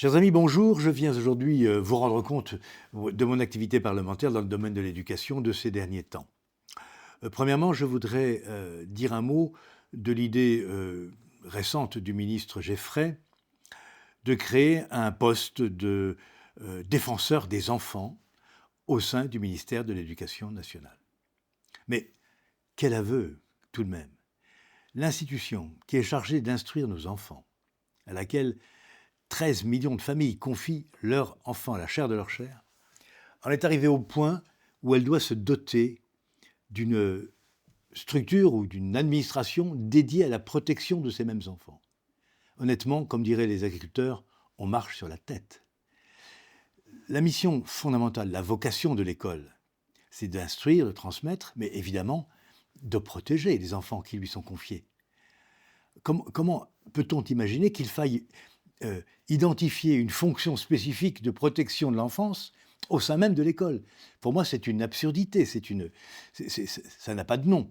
Chers amis, bonjour. Je viens aujourd'hui vous rendre compte de mon activité parlementaire dans le domaine de l'éducation de ces derniers temps. Premièrement, je voudrais dire un mot de l'idée récente du ministre Geffray de créer un poste de défenseur des enfants au sein du ministère de l'Éducation nationale. Mais quel aveu, tout de même. L'institution qui est chargée d'instruire nos enfants, à laquelle 13 millions de familles confient leurs enfants à la chair de leur chair, en est arrivée au point où elle doit se doter d'une structure ou d'une administration dédiée à la protection de ces mêmes enfants. Honnêtement, comme diraient les agriculteurs, on marche sur la tête. La mission fondamentale, la vocation de l'école, c'est d'instruire, de transmettre, mais évidemment de protéger les enfants qui lui sont confiés. Comment peut-on imaginer qu'il faille identifier une fonction spécifique de protection de l'enfance au sein même de l'école? Pour moi, c'est une absurdité, ça n'a pas de nom.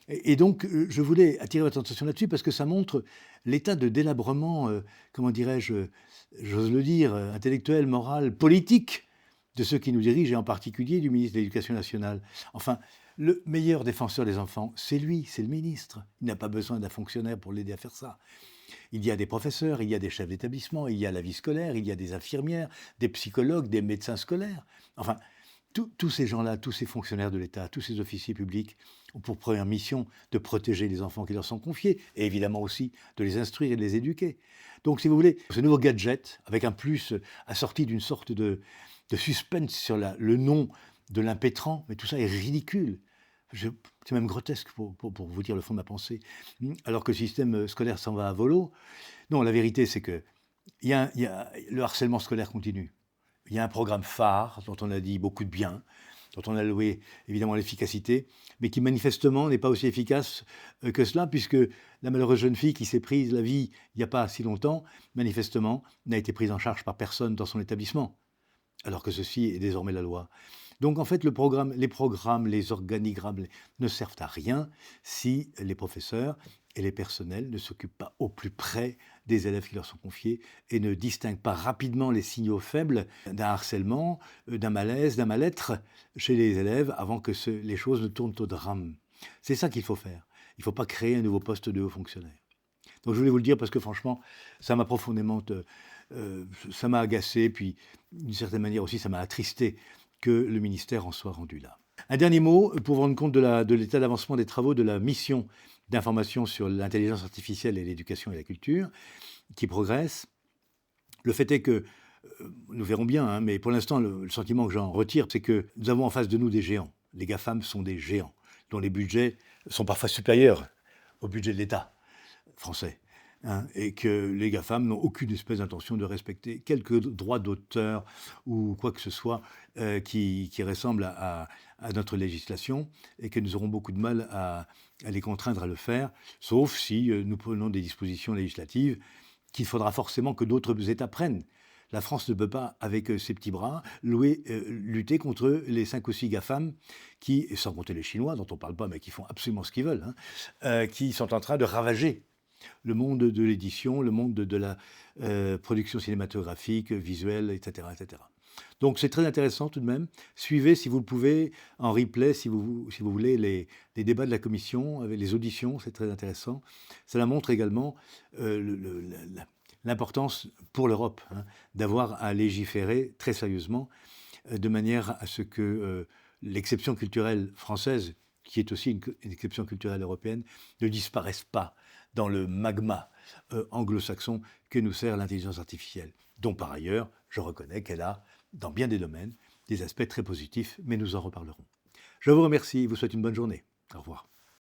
Et donc, je voulais attirer votre attention là-dessus parce que ça montre l'état de délabrement, comment dirais-je, j'ose le dire, intellectuel, moral, politique de ceux qui nous dirigent, et en particulier du ministre de l'Éducation nationale. Enfin, le meilleur défenseur des enfants, c'est lui, c'est le ministre. Il n'a pas besoin d'un fonctionnaire pour l'aider à faire ça. Il y a des professeurs, il y a des chefs d'établissement, il y a la vie scolaire, il y a des infirmières, des psychologues, des médecins scolaires. Enfin, tous ces gens-là, tous ces fonctionnaires de l'État, tous ces officiers publics ont pour première mission de protéger les enfants qui leur sont confiés et évidemment aussi de les instruire et de les éduquer. Donc, si vous voulez, ce nouveau gadget, avec un plus assorti d'une sorte de suspense sur le nom de l'impétrant, mais tout ça est ridicule. C'est même grotesque pour vous dire le fond de ma pensée. Alors que le système scolaire s'en va à volo. Non, la vérité, c'est que le harcèlement scolaire continue. Il y a un programme phare dont on a dit beaucoup de bien, dont on a loué évidemment l'efficacité, mais qui manifestement n'est pas aussi efficace que cela, puisque la malheureuse jeune fille qui s'est prise la vie il n'y a pas si longtemps, manifestement, n'a été prise en charge par personne dans son établissement, alors que ceci est désormais la loi. Donc en fait, les programmes, les organigrammes ne servent à rien si les professeurs et les personnels ne s'occupent pas au plus près des élèves qui leur sont confiés et ne distinguent pas rapidement les signaux faibles d'un harcèlement, d'un malaise, d'un mal-être chez les élèves avant que les choses ne tournent au drame. C'est ça qu'il faut faire. Il ne faut pas créer un nouveau poste de haut fonctionnaire. Donc je voulais vous le dire parce que franchement, ça m'a profondément, ça m'a agacé, puis d'une certaine manière aussi, ça m'a attristé que le ministère en soit rendu là. Un dernier mot pour vous rendre compte de l'état d'avancement des travaux de la mission d'information sur l'intelligence artificielle et l'éducation et la culture, qui progresse. Le fait est que, nous verrons bien, hein, mais pour l'instant, le sentiment que j'en retire, c'est que nous avons en face de nous des géants. Les GAFAM sont des géants, dont les budgets sont parfois supérieurs au budget de l'État français. Hein, et que les GAFAM n'ont aucune espèce d'intention de respecter quelques droits d'auteur ou quoi que ce soit qui ressemble à notre législation, et que nous aurons beaucoup de mal à les contraindre à le faire, sauf si nous prenons des dispositions législatives qu'il faudra forcément que d'autres États prennent. La France ne peut pas, avec ses petits bras, lutter contre les 5 ou 6 GAFAM qui, sans compter les Chinois, dont on ne parle pas, mais qui font absolument ce qu'ils veulent, hein, qui sont en train de ravager le monde de l'édition, le monde de la production cinématographique, visuelle, etc., etc. Donc c'est très intéressant tout de même. Suivez, si vous le pouvez, en replay, si vous voulez, les débats de la commission, avec les auditions, c'est très intéressant. Cela montre également l'importance pour l'Europe, hein, d'avoir à légiférer très sérieusement, de manière à ce que l'exception culturelle française, qui est aussi une exception culturelle européenne, ne disparaisse pas dans le magma anglo-saxon que nous sert l'intelligence artificielle, dont par ailleurs, je reconnais qu'elle a, dans bien des domaines, des aspects très positifs, mais nous en reparlerons. Je vous remercie, vous souhaite une bonne journée. Au revoir.